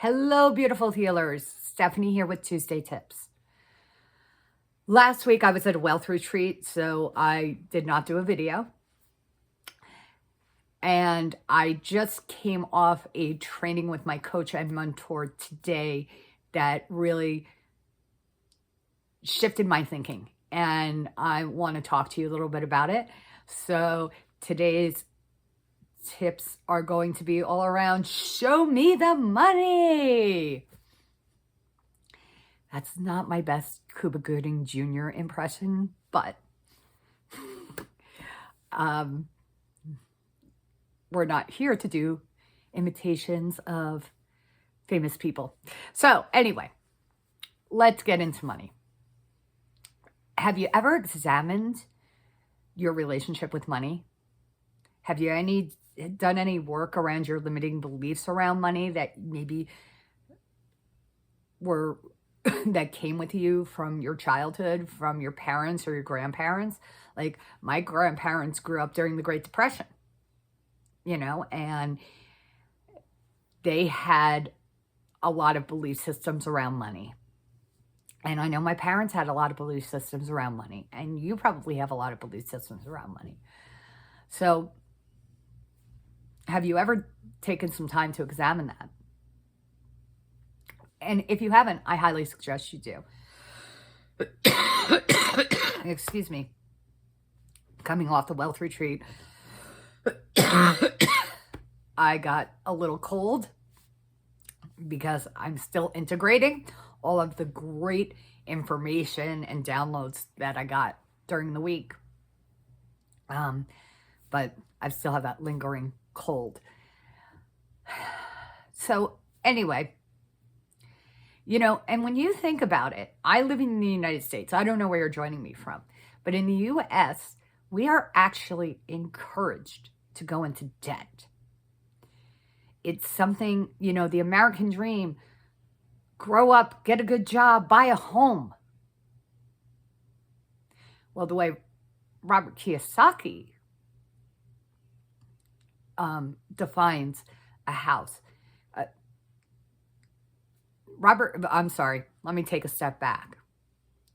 Hello, beautiful healers. Stephanie here with Tuesday Tips. Last week I was at a wealth retreat, so I did not do a video. And I just came off a training with my coach and mentor today that really shifted my thinking. And I want to talk to you a little bit about it. So today's tips are going to be all around show me the money. That's not my best Cuba Gooding Jr. impression, but we're not here to do imitations of famous people. So anyway, let's get into money. Have you ever examined your relationship with money? Have you done any work around your limiting beliefs around money that maybe were that came with you from your childhood, from your parents or your grandparents? Like my grandparents grew up during the Great Depression, and they had a lot of belief systems around money. And I know my parents had a lot of belief systems around money, and you probably have a lot of belief systems around money. So have you ever taken some time to examine that? And if you haven't, I highly suggest you do. Excuse me. Coming off the wealth retreat, I got a little cold because I'm still integrating all of the great information and downloads that I got during the week. But I still have that lingering cold. So anyway, and when you think about it, I live in the United States. I don't know where you're joining me from, but in the US, we are actually encouraged to go into debt. It's something, the American dream, grow up, get a good job, buy a home. Well, the way Robert Kiyosaki defines a house. Let me take a step back.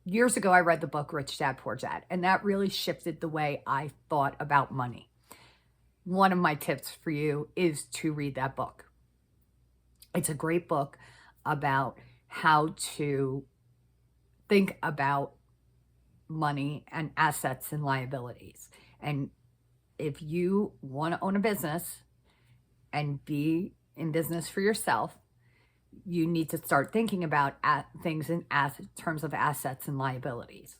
Years ago, I read the book Rich Dad, Poor Dad, and that really shifted the way I thought about money. One of my tips for you is to read that book. It's a great book about how to think about money and assets and liabilities. And if you want to own a business and be in business for yourself, you need to start thinking about things in terms of assets and liabilities.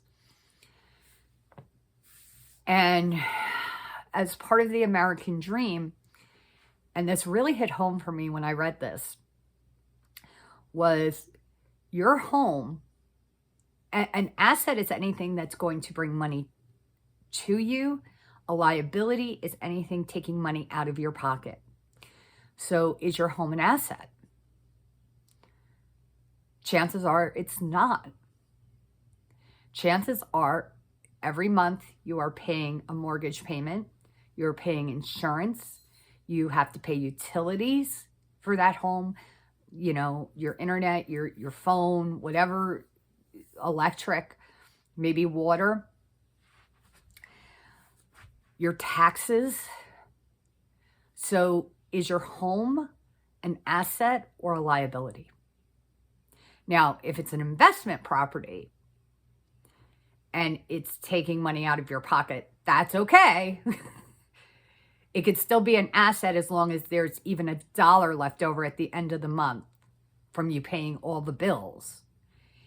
And as part of the American dream, and this really hit home for me when I read this, was your home, an asset is anything that's going to bring money to you. A liability is anything taking money out of your pocket. So is your home an asset? Chances are it's not. Chances are every month you are paying a mortgage payment, you're paying insurance, you have to pay utilities for that home, your internet, your phone, whatever, electric, maybe water, your taxes. So is your home an asset or a liability? Now, if it's an investment property and it's taking money out of your pocket, that's okay. It could still be an asset as long as there's even $1 left over at the end of the month from you paying all the bills.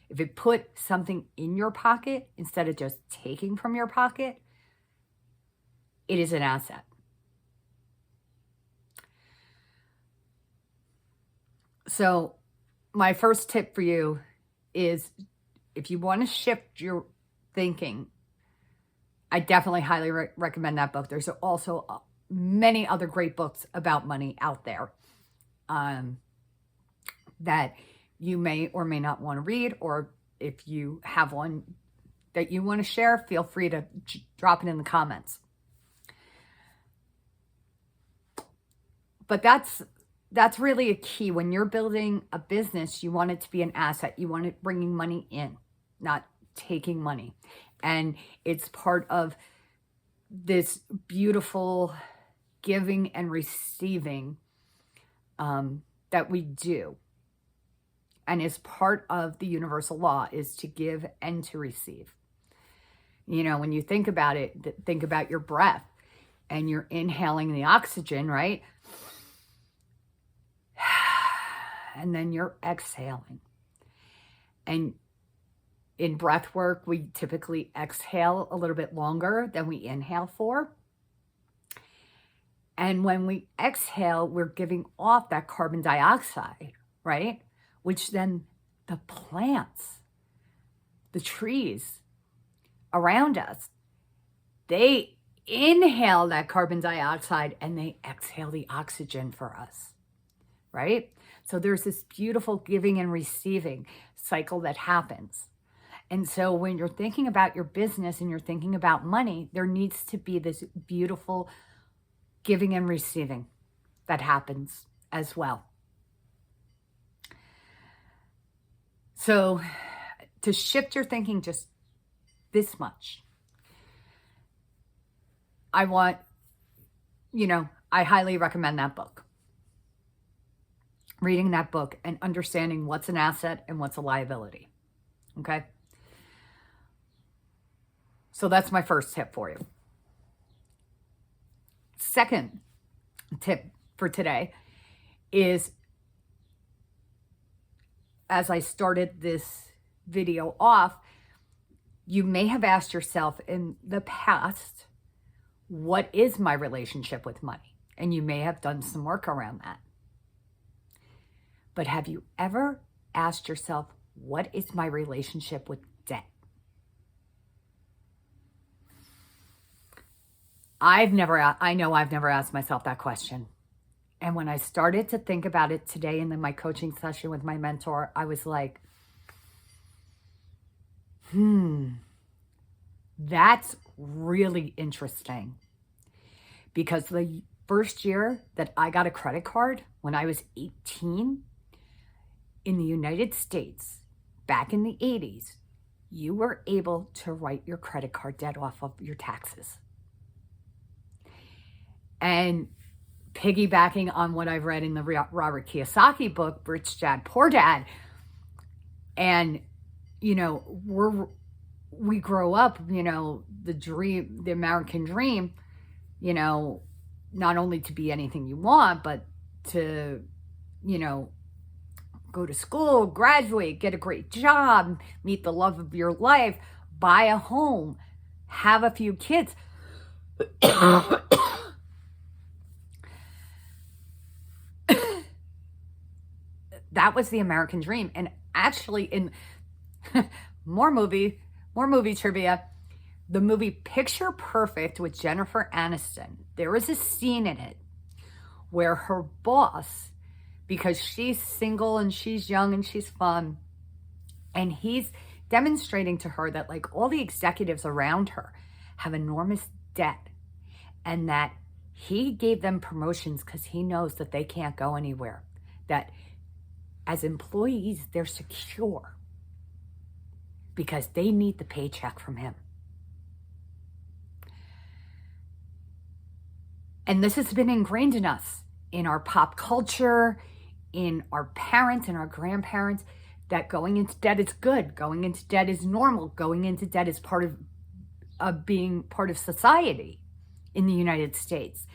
If it put something in your pocket instead of just taking from your pocket, it is an asset. So my first tip for you is, if you want to shift your thinking, I definitely highly recommend that book. There's also many other great books about money out there that you may or may not want to read, or if you have one that you want to share, feel free to drop it in the comments. But that's that's really a key. When you're building a business, you want it to be an asset. You want it bringing money in, not taking money. And it's part of this beautiful giving and receiving that we do. And is part of the universal law is to give and to receive. You know, when you think about it, think about your breath, and you're inhaling the oxygen, right? And then you're exhaling. And in breath work, we typically exhale a little bit longer than we inhale for. And when we exhale, we're giving off that carbon dioxide, right? Which then the plants, the trees around us, they inhale that carbon dioxide and they exhale the oxygen for us, right? So there's this beautiful giving and receiving cycle that happens. And so when you're thinking about your business and you're thinking about money, there needs to be this beautiful giving and receiving that happens as well. So to shift your thinking just this much, I highly recommend that book. Reading that book and understanding what's an asset and what's a liability. Okay? So that's my first tip for you. Second tip for today is, as I started this video off, you may have asked yourself in the past, what is my relationship with money? And you may have done some work around that. But have you ever asked yourself, what is my relationship with debt? I know I've never asked myself that question. And when I started to think about it today in my coaching session with my mentor, I was like, that's really interesting. Because the first year that I got a credit card, when I was 18, in the United States, back in the 80s, you were able to write your credit card debt off of your taxes. And piggybacking on what I've read in the Robert Kiyosaki book, Rich Dad, Poor Dad, and, we grow up, the American dream, not only to be anything you want, but to, go to school, graduate, get a great job, meet the love of your life, buy a home, have a few kids. That was the American dream. And actually, in more movie trivia, the movie Picture Perfect with Jennifer Aniston, there was a scene in it where her boss, because she's single and she's young and she's fun, and he's demonstrating to her that like all the executives around her have enormous debt, and that he gave them promotions because he knows that they can't go anywhere, that as employees they're secure because they need the paycheck from him. And this has been ingrained in us, in our pop culture, in our parents and our grandparents, that going into debt is good. Going into debt is normal. Going into debt is part of being part of society in the United States.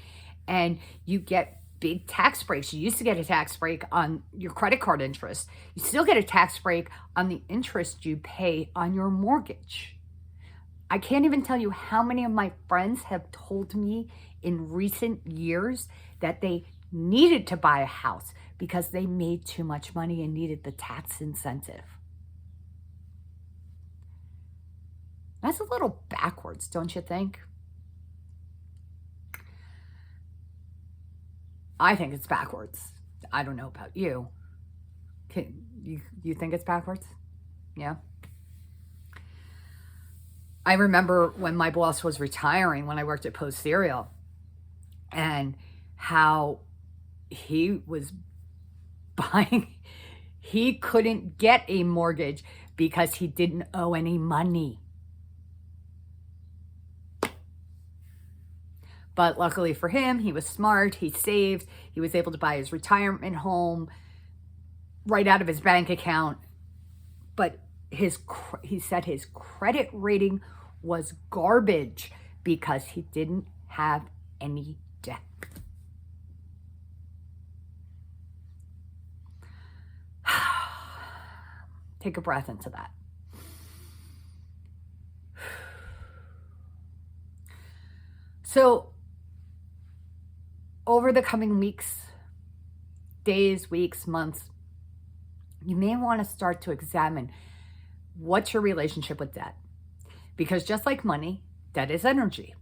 And you get big tax breaks. You used to get a tax break on your credit card interest. You still get a tax break on the interest you pay on your mortgage. I can't even tell you how many of my friends have told me in recent years that they needed to buy a house because they made too much money and needed the tax incentive. That's a little backwards, don't you think? I think it's backwards. I don't know about you. You think it's backwards? Yeah. I remember when my boss was retiring, when I worked at Post Cereal, and how he was buying, he couldn't get a mortgage because he didn't owe any money. But luckily for him, he was smart, he saved, he was able to buy his retirement home right out of his bank account. But he said his credit rating was garbage because he didn't have any debt. Take a breath into that. So, over the coming weeks, days, weeks, months, you may want to start to examine what's your relationship with debt. Because just like money, debt is energy.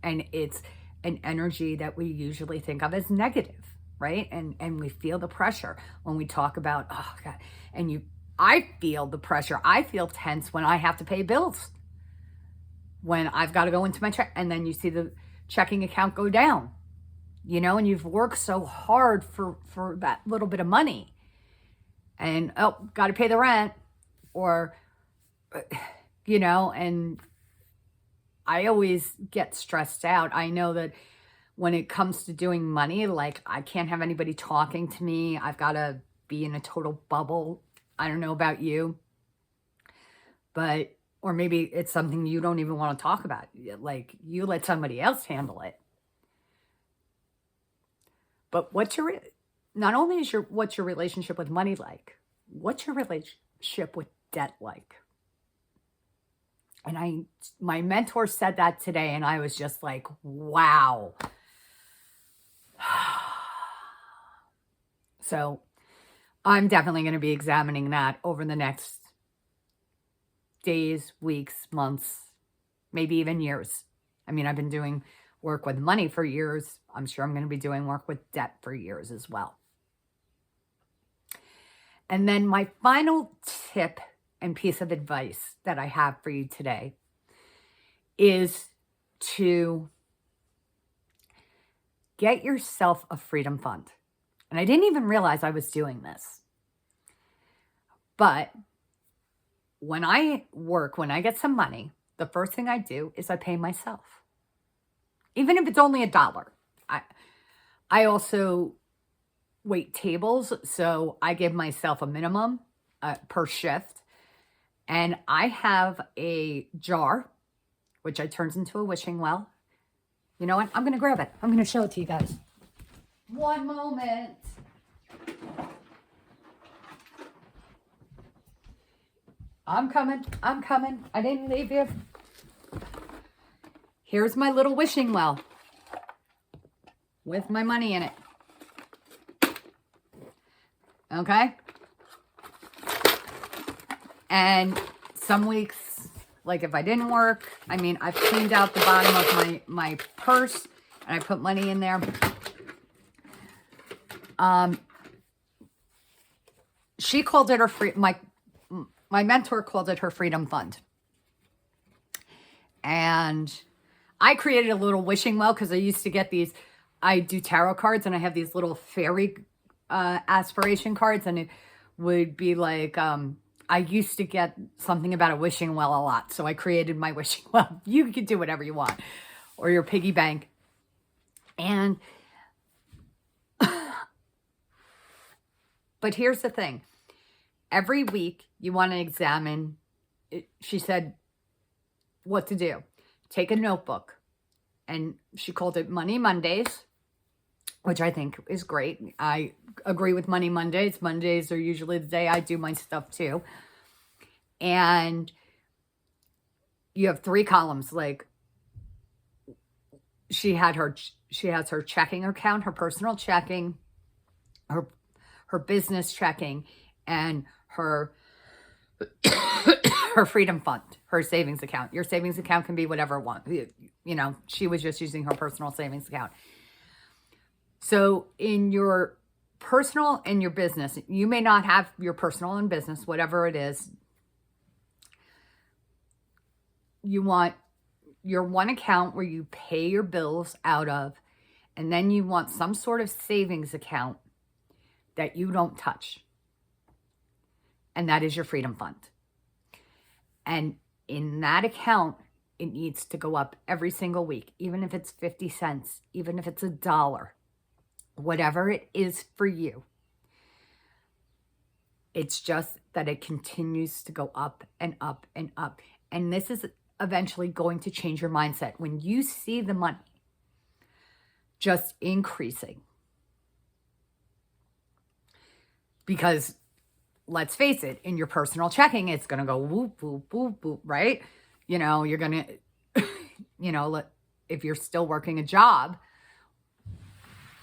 And it's an energy that we usually think of as negative, right? And we feel the pressure when we talk about, oh God, I feel the pressure. I feel tense when I have to pay bills. When I've got to go into my check, and then you see the checking account go down, and you've worked so hard for that little bit of money, and got to pay the rent, or and I always get stressed out. I know that when it comes to doing money, like, I can't have anybody talking to me. I've got to be in a total bubble. I don't know about you, or maybe it's something you don't even want to talk about. Like, you let somebody else handle it. But what's your relationship with money like? What's your relationship with debt like? And my mentor said that today, and I was just like, wow. So I'm definitely going to be examining that over the next days, weeks, months, maybe even years. I mean, I've been doing work with money for years. I'm sure I'm going to be doing work with debt for years as well. And then my final tip and piece of advice that I have for you today is to get yourself a freedom fund. And I didn't even realize I was doing this. But when I get some money, the first thing I do is I pay myself. Even if it's only $1. I also wait tables, so I give myself a minimum per shift. And I have a jar, which I turns into a wishing well. You know what? I'm going to grab it. I'm going to show it to you guys. One moment. I'm coming. I didn't leave you. Here's my little wishing well with my money in it. Okay? And some weeks, like if I didn't work, I mean, I've cleaned out the bottom of my purse and I put money in there. She called it my mentor called it her freedom fund. And I created a little wishing well because I used to get these. I do tarot cards and I have these little fairy aspiration cards, and it would be like, I used to get something about a wishing well a lot. So I created my wishing well. You can do whatever you want, or your piggy bank. And, but here's the thing. Every week you want to examine, she said, what to do. Take a notebook. And she called it Money Mondays, which I think is great. I agree with Money Mondays. Mondays are usually the day I do my stuff too. And you have 3 columns. Like, she has her checking account, her personal checking, her business checking, and her her freedom fund, her savings account. Your savings account can be whatever one. She was just using her personal savings account. So in your personal and your business, you may not have your personal and business, whatever it is. You want your one account where you pay your bills out of, and then you want some sort of savings account that you don't touch. And that is your freedom fund. And in that account, it needs to go up every single week, even if it's 50 cents, even if it's $1, whatever it is for you. It's just that it continues to go up and up and up. And this is eventually going to change your mindset. When you see the money just increasing, because let's face it, in your personal checking, it's going to go whoop, whoop, whoop, whoop, right? You know, you're going to, you know, if you're still working a job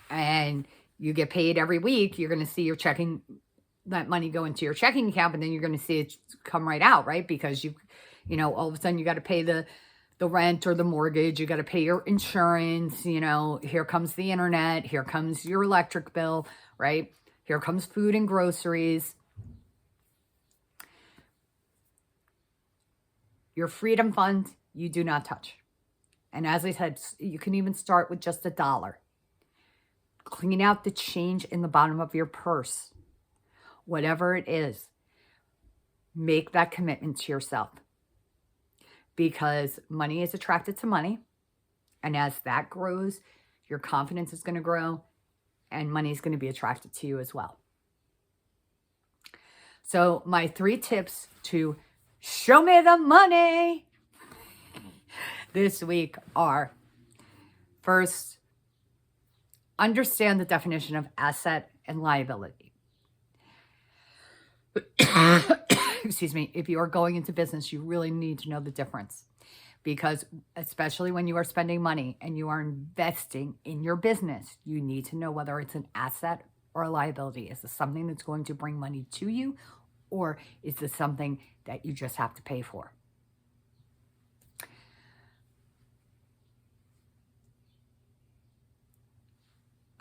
and you get paid every week, you're going to see your checking, that money go into your checking account, and then you're going to see it come right out, right? Because you know, all of a sudden you got to pay the rent or the mortgage, you got to pay your insurance, you know, here comes the internet, here comes your electric bill, right? Here comes food and groceries. Your freedom fund, you do not touch. And as I said, you can even start with just $1. Clean out the change in the bottom of your purse. Whatever it is, make that commitment to yourself. Because money is attracted to money. And as that grows, your confidence is going to grow and money is going to be attracted to you as well. So my 3 tips to show me the money this week are: first, understand the definition of asset and liability. Excuse me, if you are going into business, you really need to know the difference, because especially when you are spending money and you are investing in your business, you need to know whether it's an asset or a liability. Is this something that's going to bring money to you, or is this something that you just have to pay for?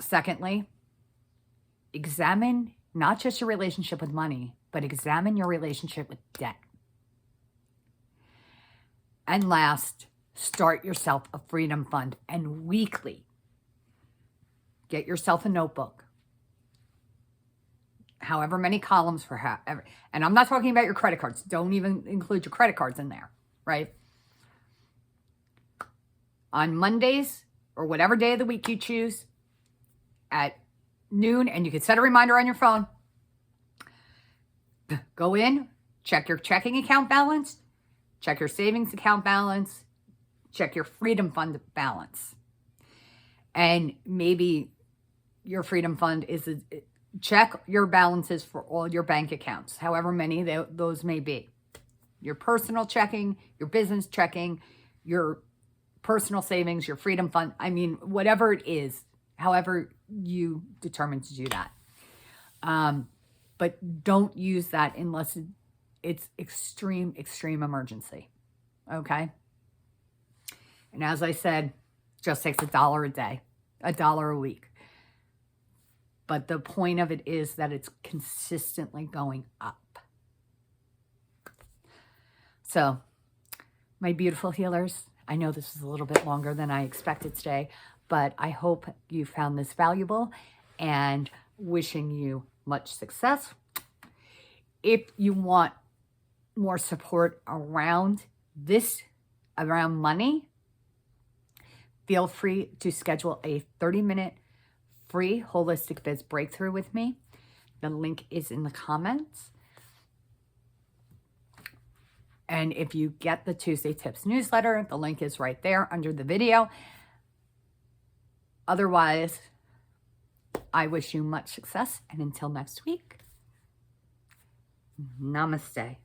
Secondly, examine not just your relationship with money, but examine your relationship with debt. And last, start yourself a freedom fund, and weekly, get yourself a notebook. However many columns for however, and I'm not talking about your credit cards. Don't even include your credit cards in there, right? On Mondays, or whatever day of the week you choose, at noon, and you can set a reminder on your phone. Go in, check your checking account balance, check your savings account balance, check your freedom fund balance. And maybe your freedom fund is check your balances for all your bank accounts, however many those may be. Your personal checking, your business checking, your personal savings, your freedom fund. I mean, whatever it is, however you determine to do that. But don't use that unless it's extreme emergency. Okay? And as I said, just takes $1 a day, $1 a week. But the point of it is that it's consistently going up. So, my beautiful healers, I know this is a little bit longer than I expected today, but I hope you found this valuable, and wishing you much success. If you want more support around this, around money, feel free to schedule a 30-minute free Holistic Biz breakthrough with me. The link is in the comments. And if you get the Tuesday Tips newsletter, the link is right there under the video. Otherwise, I wish you much success, and until next week, namaste.